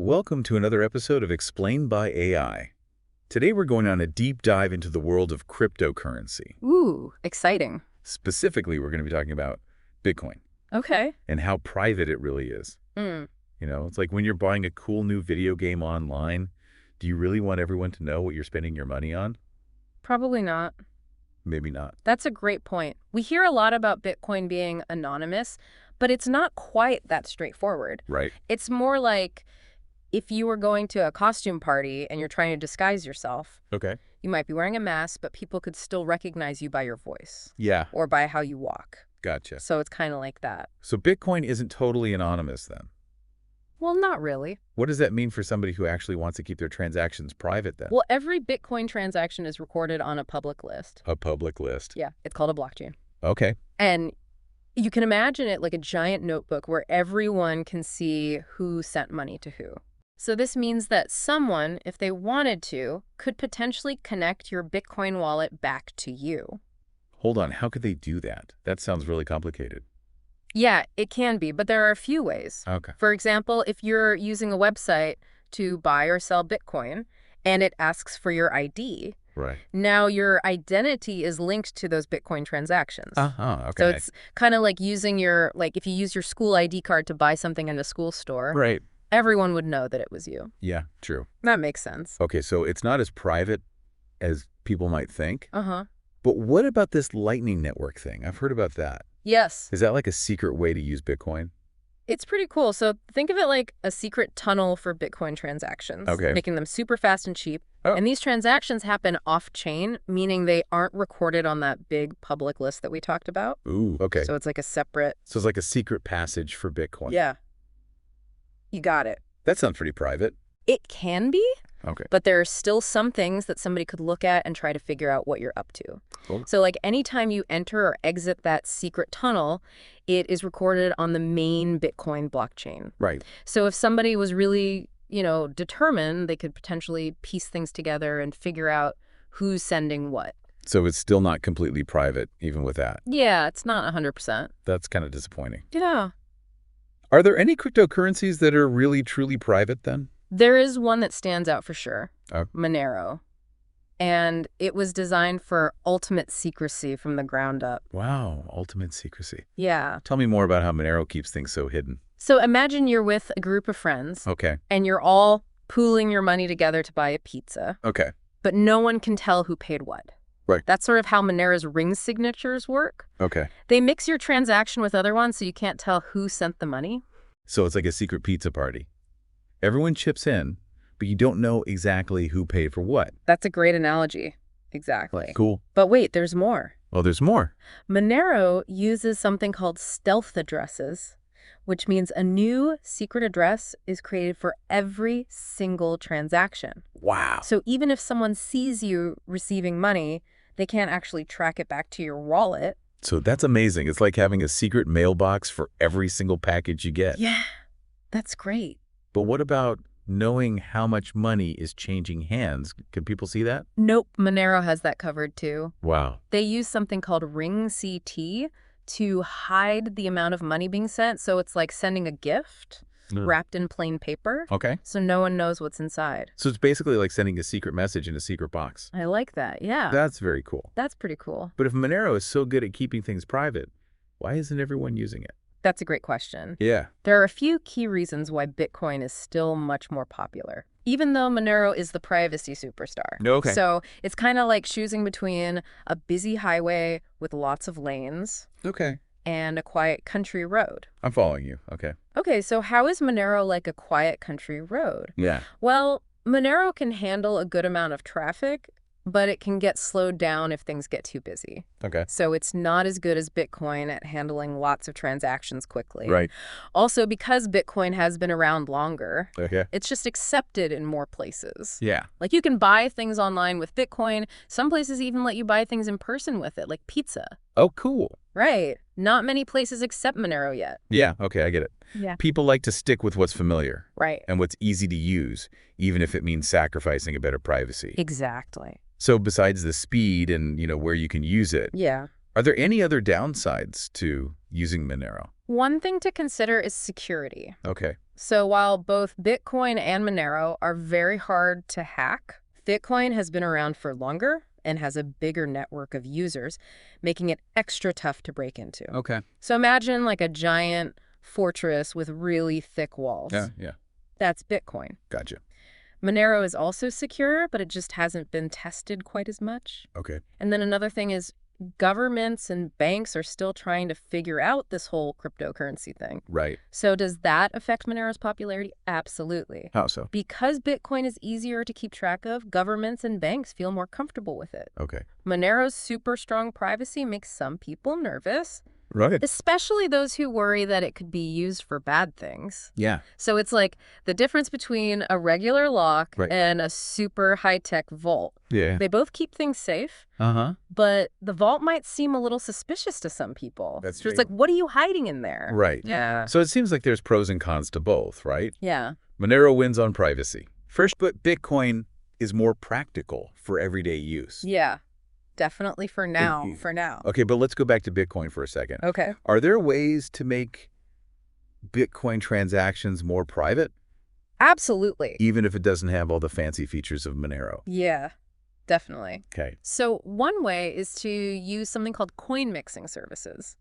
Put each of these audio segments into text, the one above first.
Welcome to another episode of Explained by AI. Today we're going on a deep dive into the world of cryptocurrency. Ooh, exciting. Specifically, we're going to be talking about Bitcoin Okay. and how private it really is. Mm. It's like when you're buying a cool new video game online, do you really want everyone to know what you're spending your money on? Probably not. Maybe not. That's a great point. We hear a lot about Bitcoin being anonymous, but it's not quite that straightforward. Right. It's more like if you were going to a costume party and you're trying to disguise yourself, Okay. you might be wearing a mask, but people could still recognize you by your voice Yeah. or by how you walk. Gotcha. So it's kind of like that. So Bitcoin isn't totally anonymous then. Well, not really. What does that mean for somebody who actually wants to keep their transactions private then? Well, every Bitcoin transaction is recorded on a public list. A public list. Yeah, it's called a blockchain. Okay. And you can imagine it like a giant notebook where everyone can see who sent money to who. So this means that someone, if they wanted to, could potentially connect your Bitcoin wallet back to you. Hold on. How could they do that? That sounds really complicated. Yeah, it can be, but there are a few ways. Okay. For example, if you're using a website to buy or sell Bitcoin and it asks for your ID, Right. now your identity is linked to those Bitcoin transactions. Okay. So it's kind of like using if you use your school ID card to buy something in a school store, Right. everyone would know that it was you. Yeah, true. That makes sense. Okay, so it's not as private as people might think. Uh-huh. But what about this Lightning Network thing? I've heard about that. Yes. Is that like a secret way to use Bitcoin? It's pretty cool. So think of it like a secret tunnel for Bitcoin transactions, Okay. making them super fast and cheap. Oh. And these transactions happen off-chain, meaning they aren't recorded on that big public list that we talked about. Ooh, okay. So it's like a separate... So it's like a secret passage for Bitcoin. Yeah. You got it. That sounds pretty private. It can be, Okay. but there are still some things that somebody could look at and try to figure out what you're up to. Cool. So like anytime you enter or exit that secret tunnel, it is recorded on the main Bitcoin blockchain. Right. So if somebody was really, determined, they could potentially piece things together and figure out who's sending what. So it's still not completely private, even with that. Yeah, it's not 100%. That's kind of disappointing. Yeah. Are there any cryptocurrencies that are really, truly private then? There is one that stands out for sure, Oh. Monero. And it was designed for ultimate secrecy from the ground up. Wow, ultimate secrecy. Yeah. Tell me more about how Monero keeps things so hidden. So imagine you're with a group of friends Okay. and you're all pooling your money together to buy a pizza, Okay. but no one can tell who paid what. Right. That's sort of how Monero's ring signatures work. Okay. They mix your transaction with other ones so you can't tell who sent the money. So it's like a secret pizza party. Everyone chips in, but you don't know exactly who paid for what. That's a great analogy. Exactly. Cool. But wait, there's more. Well, there's more. Monero uses something called stealth addresses, which means a new secret address is created for every single transaction. Wow. So even if someone sees you receiving money, they can't actually track it back to your wallet. So that's amazing. It's like having a secret mailbox for every single package you get. Yeah, that's great. But what about knowing how much money is changing hands? Can people see that? Nope, Monero has that covered too. Wow. They use something called ring CT to hide the amount of money being sent. So it's like sending a gift wrapped in plain paper. Okay. So no one knows what's inside. So it's basically like sending a secret message in a secret box. I like that. Yeah. That's very cool. That's pretty cool. But if Monero is so good at keeping things private, why isn't everyone using it? That's a great question. Yeah. There are a few key reasons why Bitcoin is still much more popular, even though Monero is the privacy superstar. Okay. So it's kind of like choosing between a busy highway with lots of lanes Okay. and a quiet country road. I'm following you. Okay. Okay, so how is Monero like a quiet country road? Yeah. Well, Monero can handle a good amount of traffic, but it can get slowed down if things get too busy. Okay. So it's not as good as Bitcoin at handling lots of transactions quickly. Right. Also, because Bitcoin has been around longer, Okay. it's just accepted in more places. Yeah. Like you can buy things online with Bitcoin. Some places even let you buy things in person with it, like pizza. Oh, cool. Right. Not many places accept Monero yet. Yeah. Okay. I get it. Yeah. People like to stick with what's familiar Right. and what's easy to use, even if it means sacrificing a bit of privacy. Exactly. So besides the speed and, where you can use it, Yeah. Are there any other downsides to using Monero? One thing to consider is security. Okay. So while both Bitcoin and Monero are very hard to hack, Bitcoin has been around for longer and has a bigger network of users, making it extra tough to break into. Okay. So imagine like a giant fortress with really thick walls. Yeah. That's Bitcoin. Gotcha. Monero is also secure, but it just hasn't been tested quite as much. Okay. And then another thing is governments and banks are still trying to figure out this whole cryptocurrency thing. Right. So does that affect Monero's popularity? Absolutely. How so? Because Bitcoin is easier to keep track of, governments and banks feel more comfortable with it. Okay. Monero's super strong privacy makes some people nervous, Right. especially those who worry that it could be used for bad things. Yeah. So it's like the difference between a regular lock Right. and a super high-tech vault. Yeah. They both keep things safe, Uh-huh. but the vault might seem a little suspicious to some people. That's so it's true. like, what are you hiding in there? Right. Yeah. So it seems like there's pros and cons to both, right? Yeah. Monero wins on privacy. First, but Bitcoin is more practical for everyday use. Yeah. Definitely for now. you- For now. Okay, but let's go back to Bitcoin for a second. Okay. Are there ways to make Bitcoin transactions more private, Absolutely. even if it doesn't have all the fancy features of Monero? Yeah. Definitely. Okay. So one way is to use something called coin mixing services.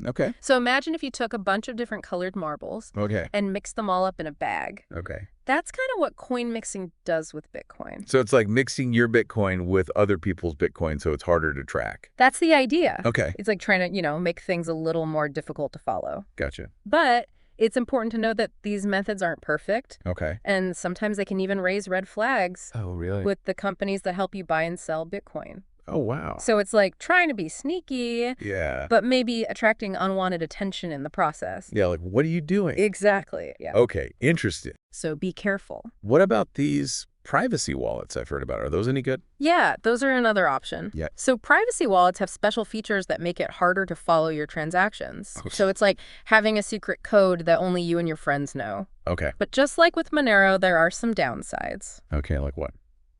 Okay. So imagine if you took a bunch of different colored marbles Okay. and mixed them all up in a bag. Okay. That's kind of what coin mixing does with Bitcoin. So it's like mixing your Bitcoin with other people's Bitcoin so it's harder to track. That's the idea. Okay. It's like trying to, make things a little more difficult to follow. Gotcha. But it's important to know that these methods aren't perfect, Okay. and sometimes they can even raise red flags Oh, really? with the companies that help you buy and sell Bitcoin. Oh, wow. So it's like trying to be sneaky, Yeah. but maybe attracting unwanted attention in the process. Yeah, like, what are you doing? Exactly. Yeah. Okay, interesting. So be careful. What about these privacy wallets I've heard about? Are those any good? Yeah, those are another option. Yeah. So privacy wallets have special features that make it harder to follow your transactions. Okay. So it's like having a secret code that only you and your friends know. Okay. But just like with Monero, there are some downsides. Okay, like what?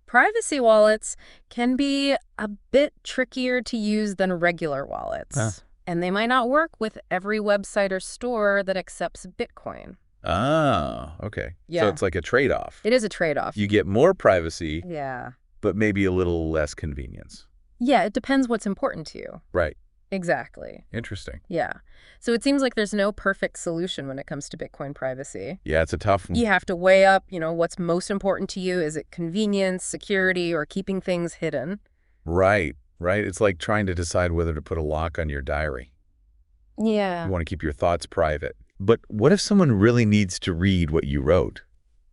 Privacy wallets can be a bit trickier to use than regular wallets. Huh. And they might not work with every website or store that accepts Bitcoin. Oh, okay. Yeah. So it's like a trade-off. It is a trade-off. You get more privacy, Yeah. but maybe a little less convenience. Yeah, it depends what's important to you. Right. Exactly. Interesting. Yeah. So it seems like there's no perfect solution when it comes to Bitcoin privacy. Yeah, it's a tough one. You have to weigh up, what's most important to you. Is it convenience, security, or keeping things hidden? Right. It's like trying to decide whether to put a lock on your diary. Yeah. You want to keep your thoughts private. But what if someone really needs to read what you wrote?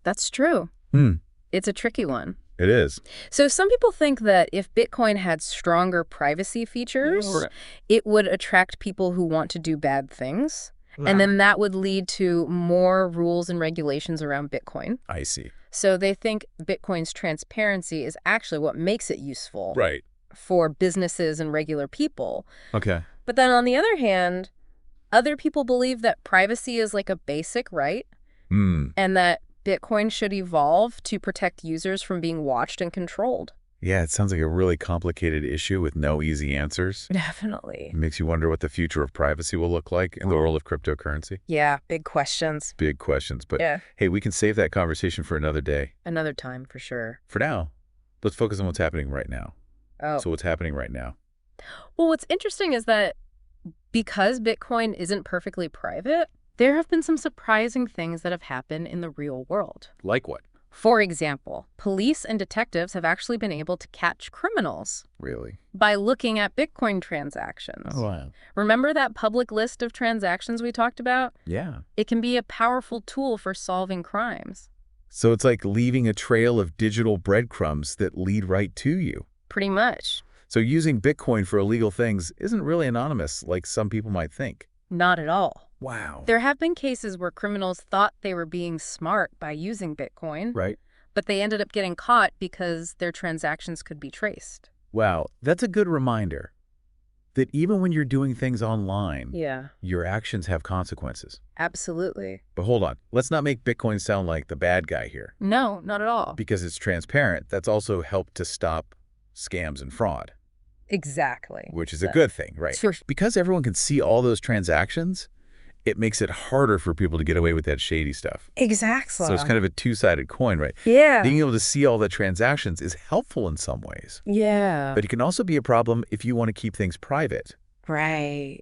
That's true. Hmm. It's a tricky one. It is. So some people think that if Bitcoin had stronger privacy features, it would attract people who want to do bad things. And then that would lead to more rules and regulations around Bitcoin. I see. So they think Bitcoin's transparency is actually what makes it useful Right. for businesses and regular people. Okay. But then on the other hand, other people believe that privacy is like a basic right and that Bitcoin should evolve to protect users from being watched and controlled. Yeah, it sounds like a really complicated issue with no easy answers. Definitely. It makes you wonder what the future of privacy will look like in the world of cryptocurrency. Yeah, big questions. Big questions, but Yeah. hey, we can save that conversation for another day. Another time for sure. For now, let's focus on what's happening right now. Oh. So what's happening right now? Well, what's interesting is that because Bitcoin isn't perfectly private, there have been some surprising things that have happened in the real world. Like what? For example, police and detectives have actually been able to catch criminals Really? by looking at Bitcoin transactions. wow. Remember that public list of transactions we talked about? Yeah. It can be a powerful tool for solving crimes. So it's like leaving a trail of digital breadcrumbs that lead right to you. Pretty much. So using Bitcoin for illegal things isn't really anonymous like some people might think. Not at all. Wow. There have been cases where criminals thought they were being smart by using Bitcoin, Right. but they ended up getting caught because their transactions could be traced. Wow. That's a good reminder that even when you're doing things online, Yeah, your actions have consequences. absolutely. But hold on. Let's not make Bitcoin sound like the bad guy here. No, not at all. Because it's transparent, that's also helped to stop scams and fraud. Exactly. which is a good thing, right? Sure. Because everyone can see all those transactions, it makes it harder for people to get away with that shady stuff. Exactly. So it's kind of a two-sided coin, right? Yeah. Being able to see all the transactions is helpful in some ways, Yeah. but it can also be a problem if you want to keep things private. Right.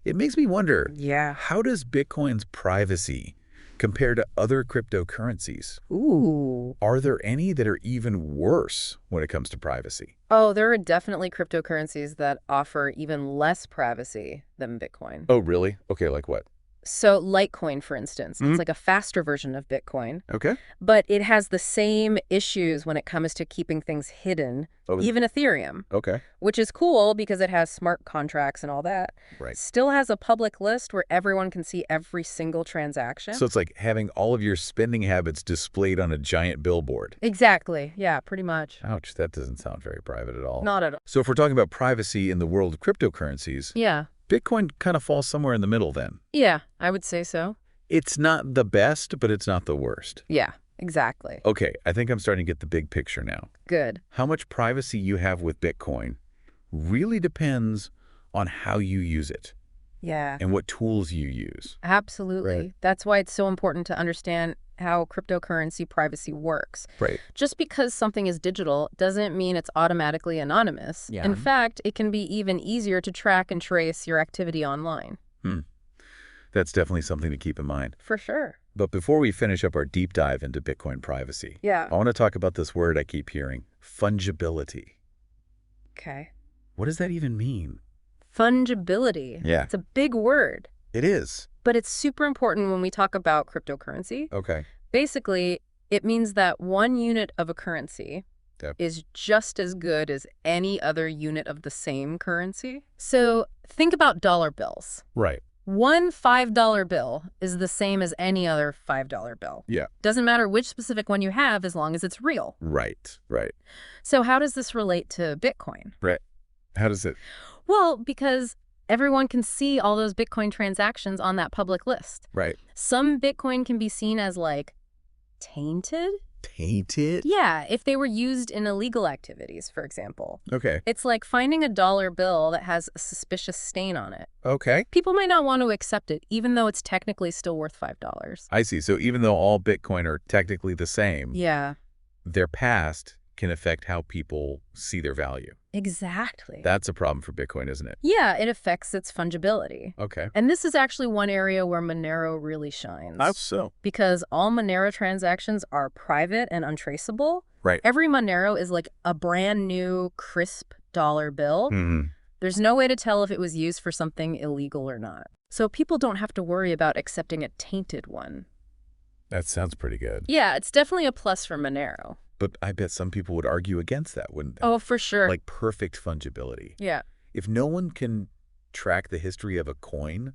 It makes me wonder, Yeah. how does Bitcoin's privacy compare to other cryptocurrencies? Ooh. Are there any that are even worse when it comes to privacy? Oh, there are definitely cryptocurrencies that offer even less privacy than Bitcoin. Oh, really? Okay, like what? So Litecoin, for instance, it's like a faster version of Bitcoin, Okay. but it has the same issues when it comes to keeping things hidden, Oh, even Ethereum, okay. which is cool because it has smart contracts and all that. Right. Still has a public list where everyone can see every single transaction. So it's like having all of your spending habits displayed on a giant billboard. Exactly. Yeah, pretty much. Ouch, that doesn't sound very private at all. Not at all. So if we're talking about privacy in the world of cryptocurrencies, Yeah. Bitcoin kind of falls somewhere in the middle then. Yeah, I would say so. It's not the best, but it's not the worst. Yeah, exactly. Okay, I think I'm starting to get the big picture now. Good. How much privacy you have with Bitcoin really depends on how you use it Yeah. and what tools you use. Absolutely. Right. That's why it's so important to understand how cryptocurrency privacy works. Right. Just because something is digital doesn't mean it's automatically anonymous. Yeah. In fact, it can be even easier to track and trace your activity online. That's definitely something to keep in mind. For sure. But before we finish up our deep dive into Bitcoin privacy, Yeah. I want to talk about this word I keep hearing, fungibility. Okay. What does that even mean? Fungibility. Yeah. It's a big word, It is. but it's super important when we talk about cryptocurrency. Okay. Basically, it means that one unit of a currency Yep. is just as good as any other unit of the same currency. So think about dollar bills. Right. One $5 bill is the same as any other $5 bill. Yeah. Doesn't matter which specific one you have as long as it's real. Right. Right. So how does this relate to Bitcoin? Right. How does it? Well, because everyone can see all those Bitcoin transactions on that public list. Right. Some Bitcoin can be seen as like tainted. Tainted? Yeah, if they were used in illegal activities, for example. Okay. It's like finding a dollar bill that has a suspicious stain on it. Okay. People might not want to accept it, even though it's technically still worth $5. I see. So even though all Bitcoin are technically the same, Yeah, their past can affect how people see their value. exactly. That's a problem for Bitcoin, isn't it? Yeah, it affects its fungibility. Okay. And this is actually one area where Monero really shines. How so? Because all Monero transactions are private and untraceable. Right. Every Monero is like a brand new, crisp dollar bill. Hmm. There's no way to tell if it was used for something illegal or not. So people don't have to worry about accepting a tainted one. That sounds pretty good. Yeah, it's definitely a plus for Monero. But I bet some people would argue against that, wouldn't they? Oh, for sure. Like perfect fungibility. Yeah. If no one can track the history of a coin,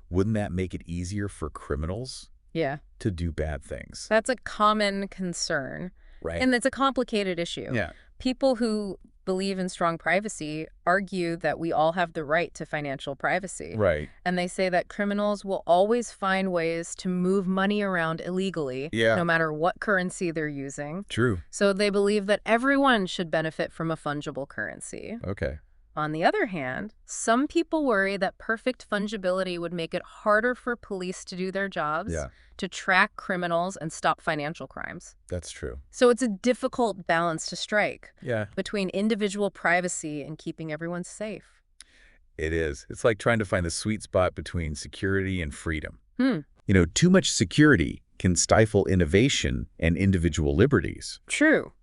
wouldn't that make it easier for criminals Yeah. to do bad things? That's a common concern. Right. And it's a complicated issue. Yeah. People who believe in strong privacy argue that we all have the right to financial privacy. Right. And they say that criminals will always find ways to move money around illegally, Yeah. no matter what currency they're using. True. So they believe that everyone should benefit from a fungible currency. Okay. On the other hand, some people worry that perfect fungibility would make it harder for police to do their jobs, Yeah. to track criminals and stop financial crimes. That's true. So it's a difficult balance to strike Yeah. between individual privacy and keeping everyone safe. It is. It's like trying to find the sweet spot between security and freedom. Hmm. Too much security can stifle innovation and individual liberties, True.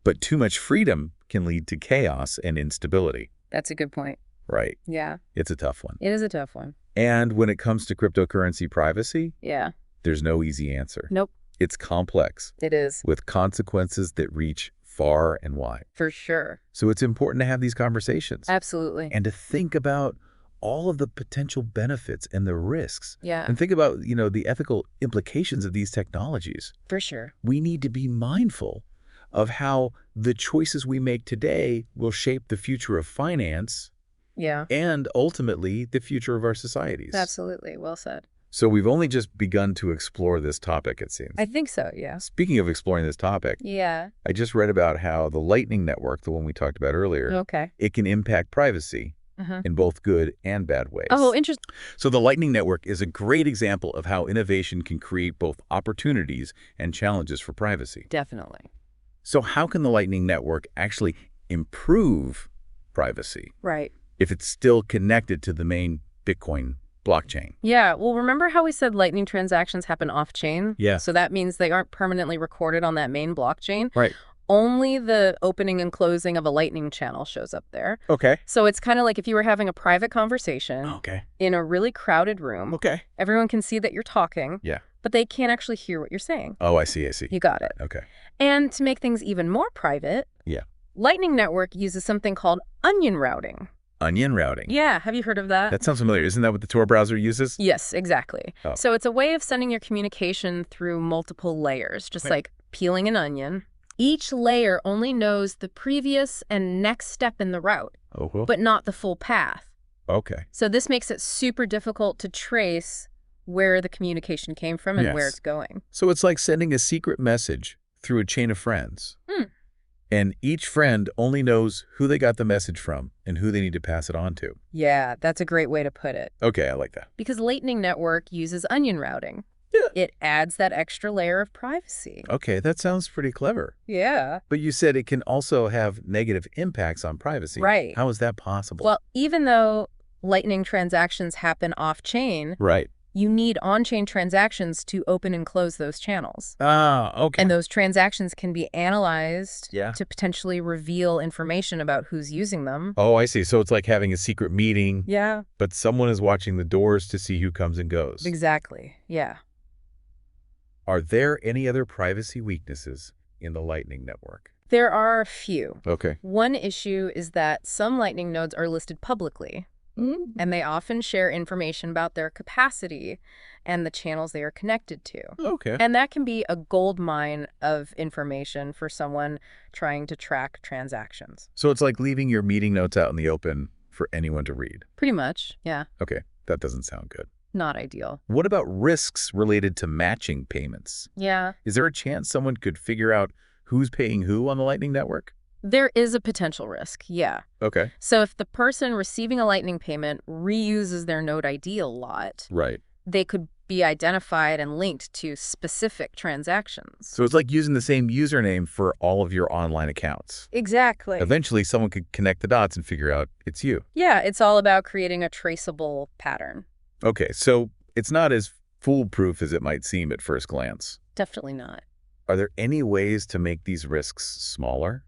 but too much freedom can lead to chaos and instability. That's a good point. Right. Yeah, It's a tough one. it is a tough one. And when it comes to cryptocurrency privacy, Yeah. there's no easy answer. Nope. It's complex, It is. with consequences that reach far and wide. For sure. So it's important to have these conversations Absolutely. and to think about all of the potential benefits and the risks. Yeah, And think about, the ethical implications of these technologies. for sure. We need to be mindful of how the choices we make today will shape the future of finance Yeah, and ultimately the future of our societies. absolutely. Well said. So we've only just begun to explore this topic, it seems. I think so, yeah. Speaking of exploring this topic, Yeah. I just read about how the Lightning Network, the one we talked about earlier, Okay. it can impact privacy Uh-huh. in both good and bad ways. Oh, interesting. So the Lightning Network is a great example of how innovation can create both opportunities and challenges for privacy. Definitely. So how can the Lightning Network actually improve privacy Right. if it's still connected to the main Bitcoin blockchain? Yeah, well, remember how we said Lightning transactions happen off-chain? Yeah. So that means they aren't permanently recorded on that main blockchain. Right. Only the opening and closing of a Lightning channel shows up there. Okay. So it's kind of like if you were having a private conversation Okay. in a really crowded room. Okay. Everyone can see that you're talking, Yeah. but they can't actually hear what you're saying. Oh, I see. You got it. Okay. And to make things even more private, Yeah. Lightning Network uses something called onion routing. Onion routing. Yeah, have you heard of that? That sounds familiar. Isn't that what the Tor browser uses? Yes, exactly. Oh. So it's a way of sending your communication through multiple layers, just Right. like peeling an onion. Each layer only knows the previous and next step in the route, Oh, well. but not the full path. Okay. So this makes it super difficult to trace where the communication came from and where Yes. it's going. So it's like sending a secret message through a chain of friends. And each friend only knows who they got the message from and who they need to pass it on to. Yeah, that's a great way to put it. Okay, I like that. Because Lightning Network uses onion routing. Yeah. It adds that extra layer of privacy. Okay, that sounds pretty clever. Yeah. But you said it can also have negative impacts on privacy. Right. How is that possible? Well, even though Lightning transactions happen off-chain, right. you need on-chain transactions to open and close those channels. Ah, okay. And those transactions can be analyzed Yeah. to potentially reveal information about who's using them. Oh, I see. So it's like having a secret meeting, Yeah. but someone is watching the doors to see who comes and goes. Exactly. Yeah. Are there any other privacy weaknesses in the Lightning Network? There are a few. Okay. One issue is that some Lightning nodes are listed publicly, and they often share information about their capacity and the channels they are connected to. Okay. And that can be a gold mine of information for someone trying to track transactions. So it's like leaving your meeting notes out in the open for anyone to read. Pretty much, yeah. Okay, that doesn't sound good. Not ideal. What about risks related to matching payments? Yeah. Is there a chance someone could figure out who's paying who on the Lightning Network? There is a potential risk, yeah. Okay. So if the person receiving a Lightning payment reuses their node ID a lot, Right. they could be identified and linked to specific transactions. So it's like using the same username for all of your online accounts. Exactly. Eventually, someone could connect the dots and figure out it's you. Yeah, it's all about creating a traceable pattern. Okay, so it's not as foolproof as it might seem at first glance. Definitely not. Are there any ways to make these risks smaller?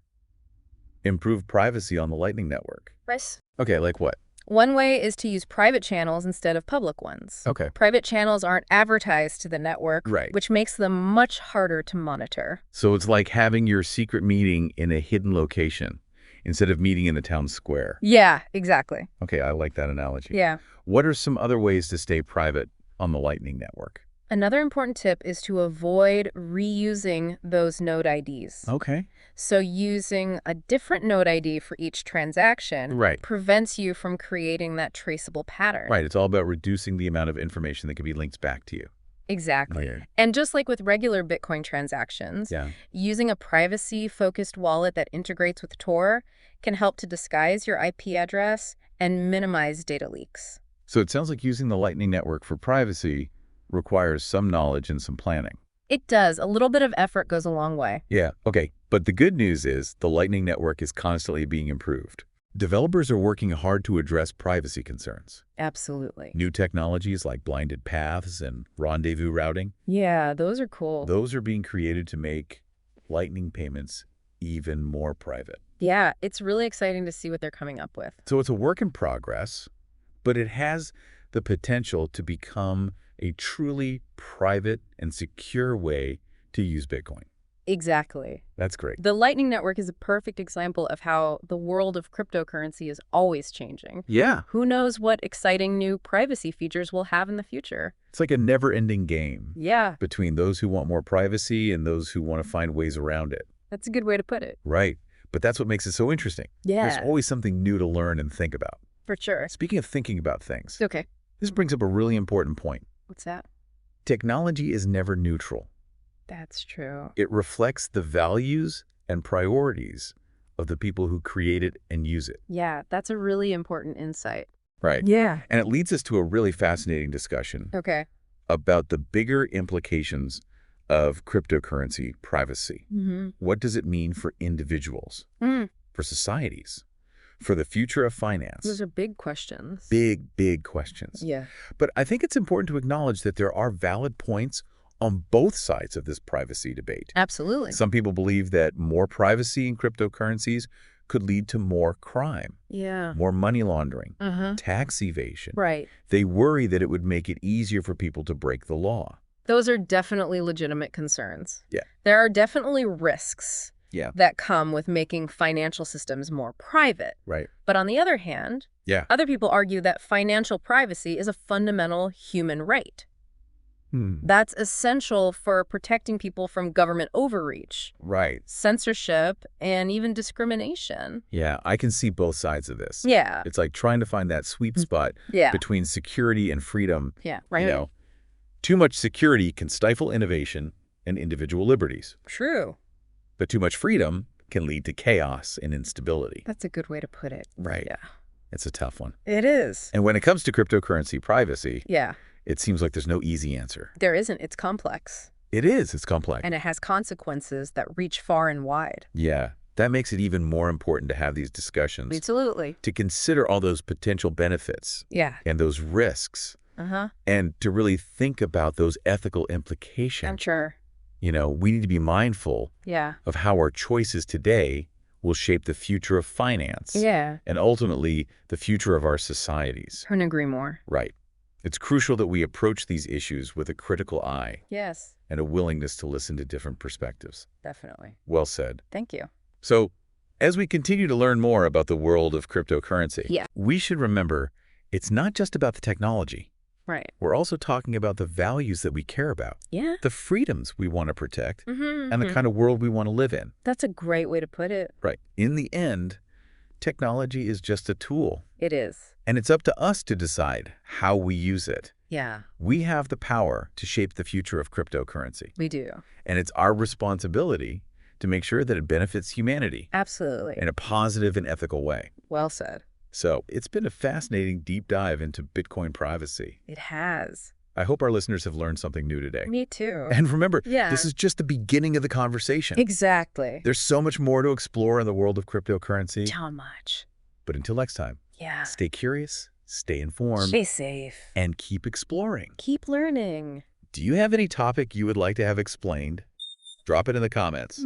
Improve privacy on the Lightning Network. Chris? Okay, like what? One way is to use private channels instead of public ones. Okay. Private channels aren't advertised to the network, Right. which makes them much harder to monitor. So it's like having your secret meeting in a hidden location instead of meeting in the town square. Yeah, exactly. Okay, I like that analogy. Yeah. What are some other ways to stay private on the Lightning Network? Another important tip is to avoid reusing those node IDs. Okay. So using a different node ID for each transaction Right. prevents you from creating that traceable pattern. Right, it's all about reducing the amount of information that can be linked back to you. Exactly. Right. And just like with regular Bitcoin transactions, Yeah. using a privacy-focused wallet that integrates with Tor can help to disguise your IP address and minimize data leaks. So it sounds like using the Lightning Network for privacy requires some knowledge and some planning. It does. A little bit of effort goes a long way. Yeah, okay. But the good news is the Lightning Network is constantly being improved. Developers are working hard to address privacy concerns. Absolutely. New technologies like blinded paths and rendezvous routing, Yeah, those are cool. those are being created to make Lightning payments even more private. Yeah, it's really exciting to see what they're coming up with. So it's a work in progress, but it has the potential to become a truly private and secure way to use Bitcoin. Exactly. That's great. The Lightning Network is a perfect example of how the world of cryptocurrency is always changing. Yeah. Who knows what exciting new privacy features we'll have in the future? It's like a never-ending game Yeah, between those who want more privacy and those who want to find ways around it. that's a good way to put it. Right. But that's what makes it so interesting. Yeah, There's always something new to learn and think about. for sure. Speaking of thinking about things, Okay. this brings up a really important point. What's that? Technology is never neutral. That's true. It reflects the values and priorities of the people who create it and use it. Yeah, that's a really important insight. Right. Yeah. And it leads us to a really fascinating discussion Okay. about the bigger implications of cryptocurrency privacy. Mm-hmm. What does it mean for individuals, for societies, for the future of finance? Those are big questions. Big, big questions. Yeah. But I think it's important to acknowledge that there are valid points on both sides of this privacy debate. Absolutely. Some people believe that more privacy in cryptocurrencies could lead to more crime, Yeah. more money laundering, Uh-huh. tax evasion. Right. They worry that it would make it easier for people to break the law. Those are definitely legitimate concerns. Yeah. There are definitely risks Yeah. that come with making financial systems more private. Right. But on the other hand, Yeah. other people argue that financial privacy is a fundamental human right. That's essential for protecting people from government overreach, Right. censorship, and even discrimination. Yeah, I can see both sides of this. Yeah. It's like trying to find that sweet spot Yeah. between security and freedom. Yeah. Right. You know, too much security can stifle innovation and individual liberties, True. but too much freedom can lead to chaos and instability. That's a good way to put it. Right. Yeah. It's a tough one. It is. And when it comes to cryptocurrency privacy, Yeah. it seems like there's no easy answer. There isn't. It's complex. It is. It's complex. And it has consequences that reach far and wide. Yeah. That makes it even more important to have these discussions, Absolutely. to consider all those potential benefits Yeah. and those risks, Uh-huh. and to really think about those ethical I'm implications. sure. You know, we need to be mindful Yeah. of how our choices today will shape the future of finance Yeah. and ultimately the future of our societies. Couldn't agree more. Right. It's crucial that we approach these issues with a critical eye Yes. and a willingness to listen to different perspectives. Definitely. Well said. Thank you. So, as we continue to learn more about the world of cryptocurrency, Yeah. we should remember it's not just about the technology. Right. We're also talking about the values that we care about, Yeah. the freedoms we want to protect, Mm-hmm. and the kind of world we want to live in. That's a great way to put it. Right. In the end, technology is just a tool, It is. and it's up to us to decide how we use it. Yeah, We have the power to shape the future of cryptocurrency, we do. and it's our responsibility to make sure that it benefits humanity Absolutely. in a positive and ethical way. Well said. So it's been a fascinating deep dive into Bitcoin privacy. It has. I hope our listeners have learned something new today. Me too. And remember, Yeah. this is just the beginning of the conversation. Exactly. There's so much more to explore in the world of cryptocurrency. How much? But until next time, Yeah. stay curious, stay informed, Stay safe. and keep exploring. Keep learning. Do you have any topic you would like to have explained? Drop it in the comments.